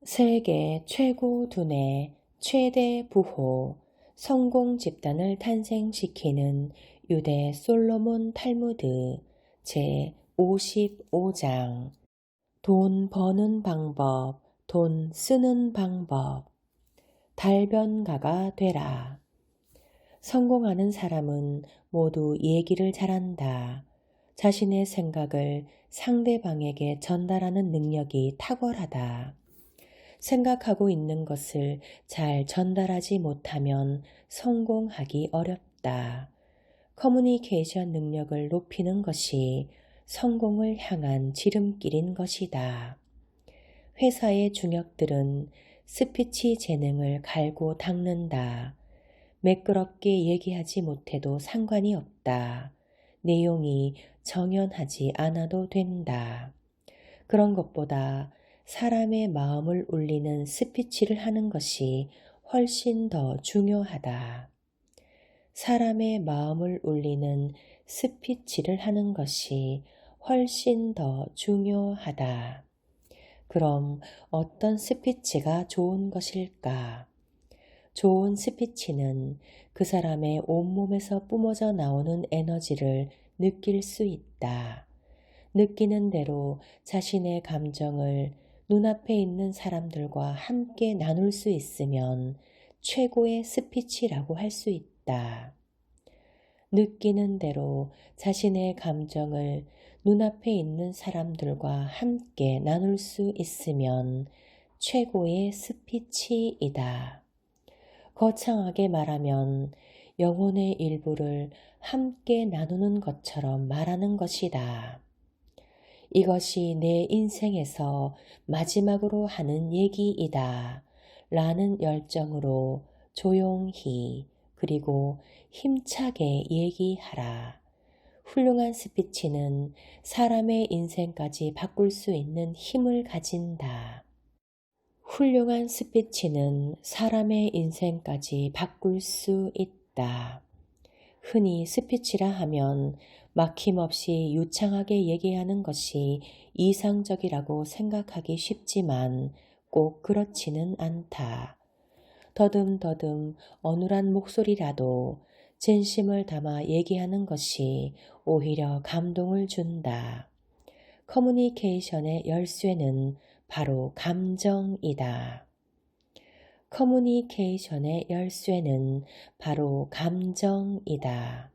세계 최고 두뇌 최대 부호 성공 집단을 탄생시키는 유대 솔로몬 탈무드 제 55장 돈 버는 방법, 돈 쓰는 방법. 달변가가 되라. 성공하는 사람은 모두 얘기를 잘한다. 자신의 생각을 상대방에게 전달하는 능력이 탁월하다. 생각하고 있는 것을 잘 전달하지 못하면 성공하기 어렵다. 커뮤니케이션 능력을 높이는 것이 성공을 향한 지름길인 것이다. 회사의 중역들은 스피치 재능을 갈고 닦는다. 매끄럽게 얘기하지 못해도 상관이 없다. 내용이 정연하지 않아도 된다. 그런 것보다 사람의 마음을 울리는 스피치를 하는 것이 훨씬 더 중요하다. 사람의 마음을 울리는 스피치를 하는 것이 훨씬 더 중요하다. 그럼 어떤 스피치가 좋은 것일까? 좋은 스피치는 그 사람의 온몸에서 뿜어져 나오는 에너지를 느낄 수 있다. 느끼는 대로 자신의 감정을 눈앞에 있는 사람들과 함께 나눌 수 있으면 최고의 스피치라고 할 수 있다. 느끼는 대로 자신의 감정을 눈앞에 있는 사람들과 함께 나눌 수 있으면 최고의 스피치이다. 거창하게 말하면 영혼의 일부를 함께 나누는 것처럼 말하는 것이다. 이것이 내 인생에서 마지막으로 하는 얘기이다. 라는 열정으로 조용히 그리고 힘차게 얘기하라. 훌륭한 스피치는 사람의 인생까지 바꿀 수 있는 힘을 가진다. 훌륭한 스피치는 사람의 인생까지 바꿀 수 있다. 흔히 스피치라 하면 막힘없이 유창하게 얘기하는 것이 이상적이라고 생각하기 쉽지만 꼭 그렇지는 않다. 더듬더듬 어눌한 목소리라도 진심을 담아 얘기하는 것이 오히려 감동을 준다. 커뮤니케이션의 열쇠는 바로 감정이다. 커뮤니케이션의 열쇠는 바로 감정이다.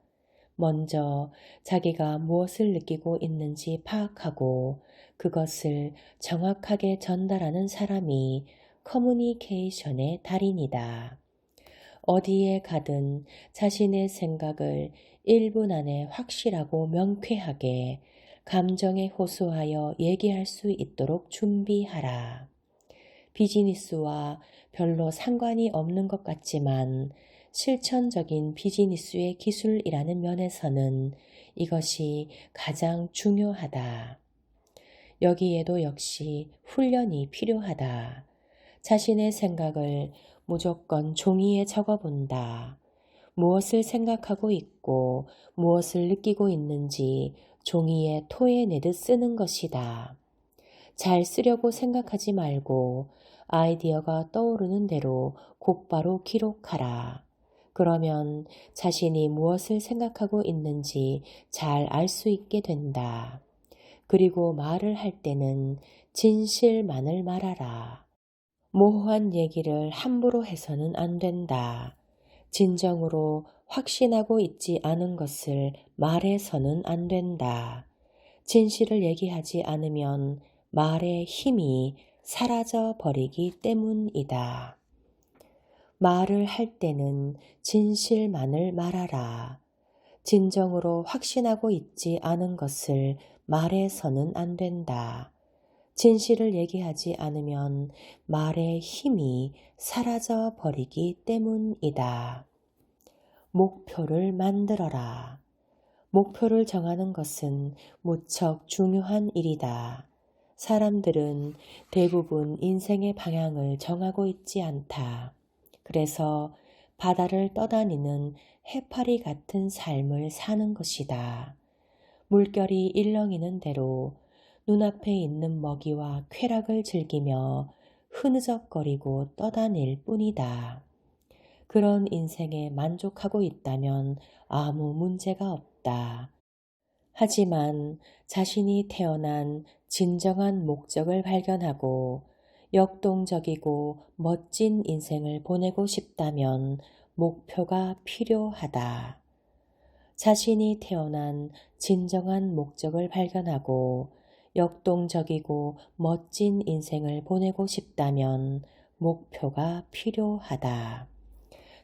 먼저 자기가 무엇을 느끼고 있는지 파악하고 그것을 정확하게 전달하는 사람이 커뮤니케이션의 달인이다. 어디에 가든 자신의 생각을 1분 안에 확실하고 명쾌하게 감정에 호소하여 얘기할 수 있도록 준비하라. 비즈니스와 별로 상관이 없는 것 같지만 실천적인 비즈니스의 기술이라는 면에서는 이것이 가장 중요하다. 여기에도 역시 훈련이 필요하다. 자신의 생각을 무조건 종이에 적어본다. 무엇을 생각하고 있고 무엇을 느끼고 있는지 종이에 토해내듯 쓰는 것이다. 잘 쓰려고 생각하지 말고 아이디어가 떠오르는 대로 곧바로 기록하라. 그러면 자신이 무엇을 생각하고 있는지 잘 알 수 있게 된다. 그리고 말을 할 때는 진실만을 말하라. 모호한 얘기를 함부로 해서는 안 된다. 진정으로 확신하고 있지 않은 것을 말해서는 안 된다. 진실을 얘기하지 않으면 말의 힘이 사라져 버리기 때문이다. 말을 할 때는 진실만을 말하라. 진정으로 확신하고 있지 않은 것을 말해서는 안 된다. 진실을 얘기하지 않으면 말의 힘이 사라져 버리기 때문이다. 목표를 만들어라. 목표를 정하는 것은 무척 중요한 일이다. 사람들은 대부분 인생의 방향을 정하고 있지 않다. 그래서 바다를 떠다니는 해파리 같은 삶을 사는 것이다. 물결이 일렁이는 대로 눈앞에 있는 먹이와 쾌락을 즐기며 흐느적거리고 떠다닐 뿐이다. 그런 인생에 만족하고 있다면 아무 문제가 없다. 하지만 자신이 태어난 진정한 목적을 발견하고 역동적이고 멋진 인생을 보내고 싶다면 목표가 필요하다. 자신이 태어난 진정한 목적을 발견하고 역동적이고 멋진 인생을 보내고 싶다면 목표가 필요하다.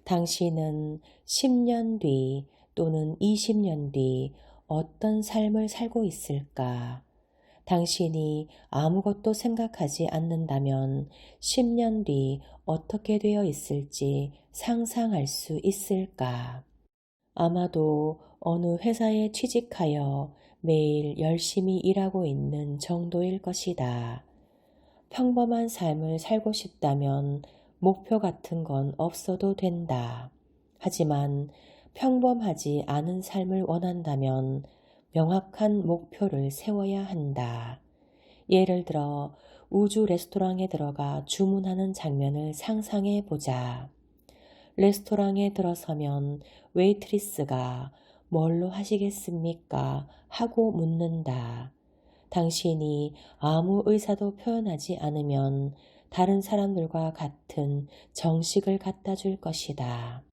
당신은 10년 뒤 또는 20년 뒤 어떤 삶을 살고 있을까? 당신이 아무것도 생각하지 않는다면 10년 뒤 어떻게 되어 있을지 상상할 수 있을까? 아마도 어느 회사에 취직하여 매일 열심히 일하고 있는 정도일 것이다. 평범한 삶을 살고 싶다면 목표 같은 건 없어도 된다. 하지만 평범하지 않은 삶을 원한다면 명확한 목표를 세워야 한다. 예를 들어 우주 레스토랑에 들어가 주문하는 장면을 상상해 보자. 레스토랑에 들어서면 웨이트리스가 뭘로 하시겠습니까? 하고 묻는다. 당신이 아무 의사도 표현하지 않으면 다른 사람들과 같은 정식을 갖다 줄 것이다.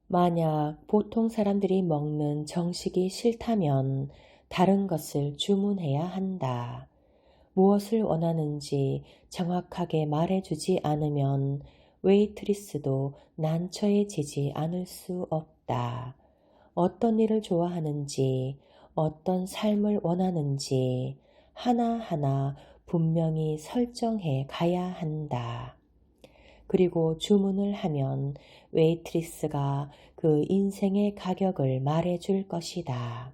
만약 보통 사람들이 먹는 정식이 싫다면 다른 것을 주문해야 한다. 무엇을 원하는지 정확하게 말해주지 않으면 웨이트리스도 난처해지지 않을 수 없다. 어떤 일을 좋아하는지, 어떤 삶을 원하는지 하나하나 분명히 설정해 가야 한다. 그리고 주문을 하면 웨이트리스가 그 인생의 가격을 말해줄 것이다.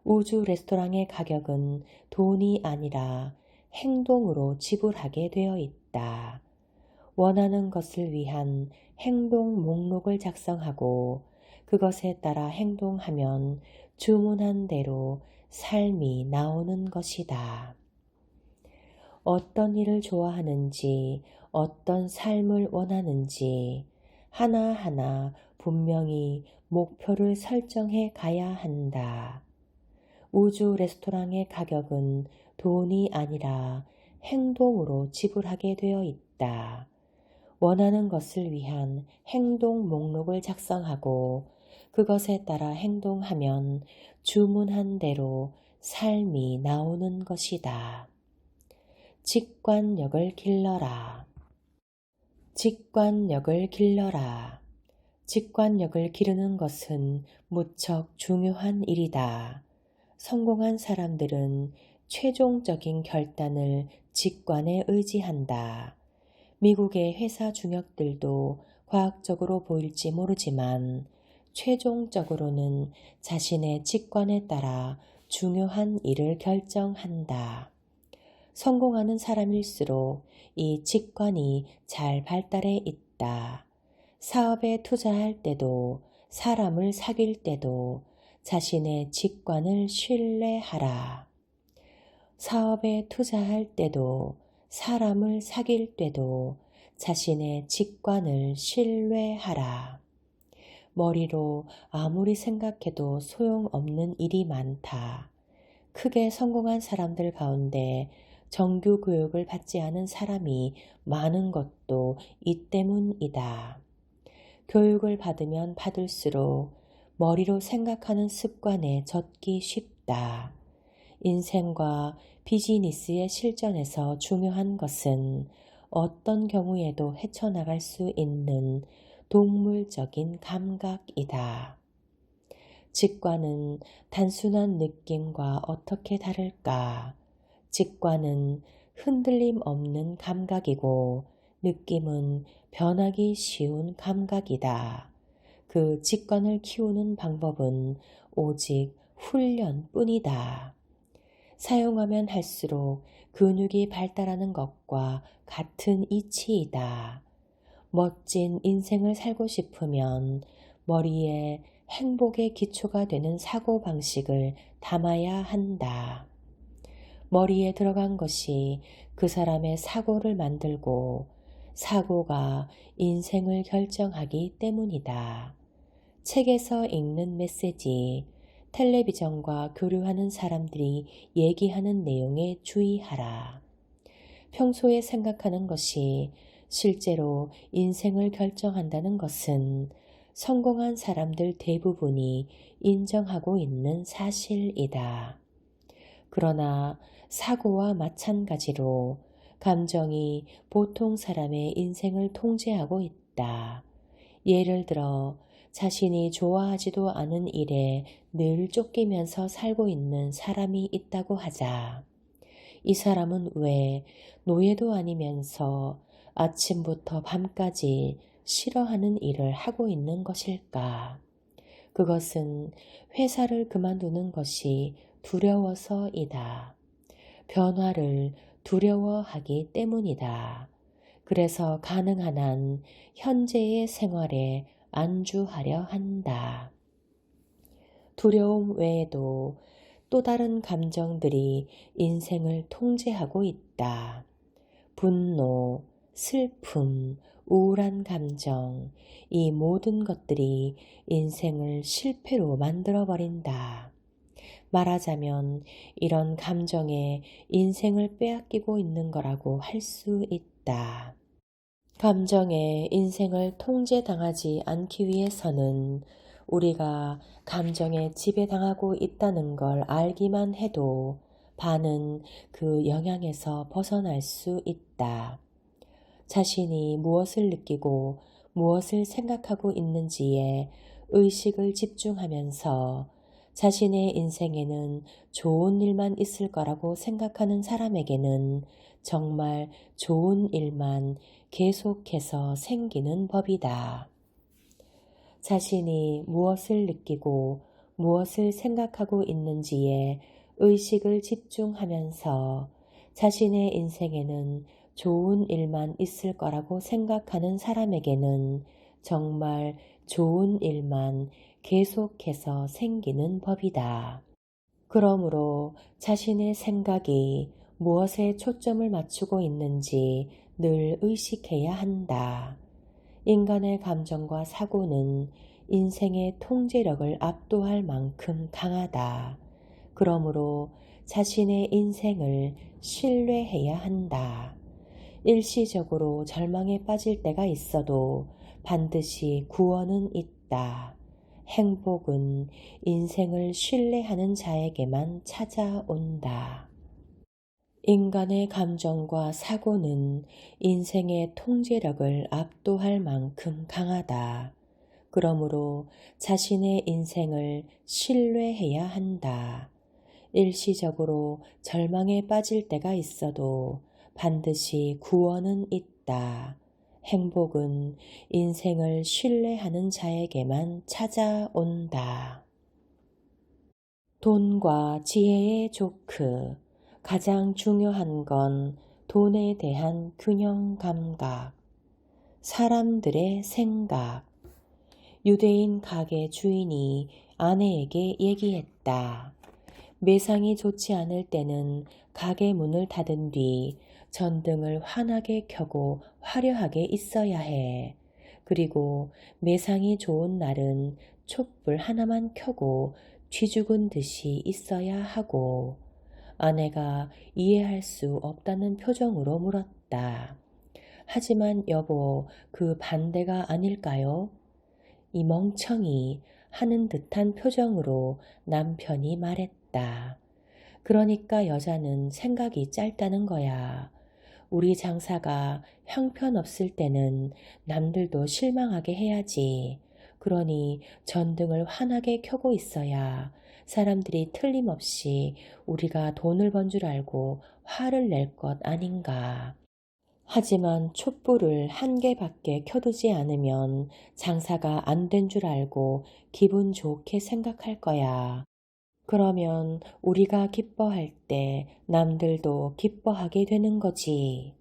우주 레스토랑의 가격은 돈이 아니라 행동으로 지불하게 되어 있다. 원하는 것을 위한 행동 목록을 작성하고 그것에 따라 행동하면 주문한 대로 삶이 나오는 것이다. 어떤 일을 좋아하는지, 어떤 삶을 원하는지 하나하나 분명히 목표를 설정해 가야 한다. 우주 레스토랑의 가격은 돈이 아니라 행동으로 지불하게 되어 있다. 원하는 것을 위한 행동 목록을 작성하고 그것에 따라 행동하면 주문한 대로 삶이 나오는 것이다. 직관력을 길러라. 직관력을 길러라. 직관력을 기르는 것은 무척 중요한 일이다. 성공한 사람들은 최종적인 결단을 직관에 의지한다. 미국의 회사 중역들도 과학적으로 보일지 모르지만 최종적으로는 자신의 직관에 따라 중요한 일을 결정한다. 성공하는 사람일수록 이 직관이 잘 발달해 있다. 사업에 투자할 때도 사람을 사귈 때도 자신의 직관을 신뢰하라. 사업에 투자할 때도 사람을 사귈 때도 자신의 직관을 신뢰하라. 머리로 아무리 생각해도 소용없는 일이 많다. 크게 성공한 사람들 가운데 정규 교육을 받지 않은 사람이 많은 것도 이 때문이다. 교육을 받으면 받을수록 머리로 생각하는 습관에 젖기 쉽다. 인생과 비즈니스의 실전에서 중요한 것은 어떤 경우에도 헤쳐나갈 수 있는 동물적인 감각이다. 직관은 단순한 느낌과 어떻게 다를까? 직관은 흔들림 없는 감각이고 느낌은 변하기 쉬운 감각이다. 그 직관을 키우는 방법은 오직 훈련뿐이다. 사용하면 할수록 근육이 발달하는 것과 같은 이치이다. 멋진 인생을 살고 싶으면 머리에 행복의 기초가 되는 사고방식을 담아야 한다. 머리에 들어간 것이 그 사람의 사고를 만들고 사고가 인생을 결정하기 때문이다. 책에서 읽는 메시지, 텔레비전과 교류하는 사람들이 얘기하는 내용에 주의하라. 평소에 생각하는 것이 실제로 인생을 결정한다는 것은 성공한 사람들 대부분이 인정하고 있는 사실이다. 그러나 사고와 마찬가지로 감정이 보통 사람의 인생을 통제하고 있다. 예를 들어 자신이 좋아하지도 않은 일에 늘 쫓기면서 살고 있는 사람이 있다고 하자. 이 사람은 왜 노예도 아니면서 아침부터 밤까지 싫어하는 일을 하고 있는 것일까? 그것은 회사를 그만두는 것이 두려워서이다. 변화를 두려워하기 때문이다. 그래서 가능한 한 현재의 생활에 안주하려 한다. 두려움 외에도 또 다른 감정들이 인생을 통제하고 있다. 분노, 슬픔, 우울한 감정, 이 모든 것들이 인생을 실패로 만들어버린다. 말하자면 이런 감정에 인생을 빼앗기고 있는 거라고 할 수 있다. 감정에 인생을 통제당하지 않기 위해서는 우리가 감정에 지배당하고 있다는 걸 알기만 해도 반은 그 영향에서 벗어날 수 있다. 자신이 무엇을 느끼고 무엇을 생각하고 있는지에 의식을 집중하면서 자신의 인생에는 좋은 일만 있을 거라고 생각하는 사람에게는 정말 좋은 일만 계속해서 생기는 법이다. 자신이 무엇을 느끼고 무엇을 생각하고 있는지에 의식을 집중하면서 자신의 인생에는 좋은 일만 있을 거라고 생각하는 사람에게는 정말 좋은 일만 계속해서 생기는 법이다. 그러므로 자신의 생각이 무엇에 초점을 맞추고 있는지 늘 의식해야 한다. 인간의 감정과 사고는 인생의 통제력을 압도할 만큼 강하다. 그러므로 자신의 인생을 신뢰해야 한다. 일시적으로 절망에 빠질 때가 있어도 반드시 구원은 있다. 행복은 인생을 신뢰하는 자에게만 찾아온다. 인간의 감정과 사고는 인생의 통제력을 압도할 만큼 강하다. 그러므로 자신의 인생을 신뢰해야 한다. 일시적으로 절망에 빠질 때가 있어도 반드시 구원은 있다. 행복은 인생을 신뢰하는 자에게만 찾아온다. 돈과 지혜의 조크. 가장 중요한 건 돈에 대한 균형 감각. 사람들의 생각. 유대인 가게 주인이 아내에게 얘기했다. 매상이 좋지 않을 때는 가게 문을 닫은 뒤 전등을 환하게 켜고 화려하게 있어야 해. 그리고 매상이 좋은 날은 촛불 하나만 켜고 쥐죽은 듯이 있어야 하고. 아내가 이해할 수 없다는 표정으로 물었다. 하지만 여보, 그 반대가 아닐까요? 이 멍청이 하는 듯한 표정으로 남편이 말했다. 그러니까 여자는 생각이 짧다는 거야. 우리 장사가 형편없을 때는 남들도 실망하게 해야지. 그러니 전등을 환하게 켜고 있어야 사람들이 틀림없이 우리가 돈을 번 줄 알고 화를 낼 것 아닌가. 하지만 촛불을 한 개밖에 켜두지 않으면 장사가 안 된 줄 알고 기분 좋게 생각할 거야. 그러면 우리가 기뻐할 때 남들도 기뻐하게 되는 거지.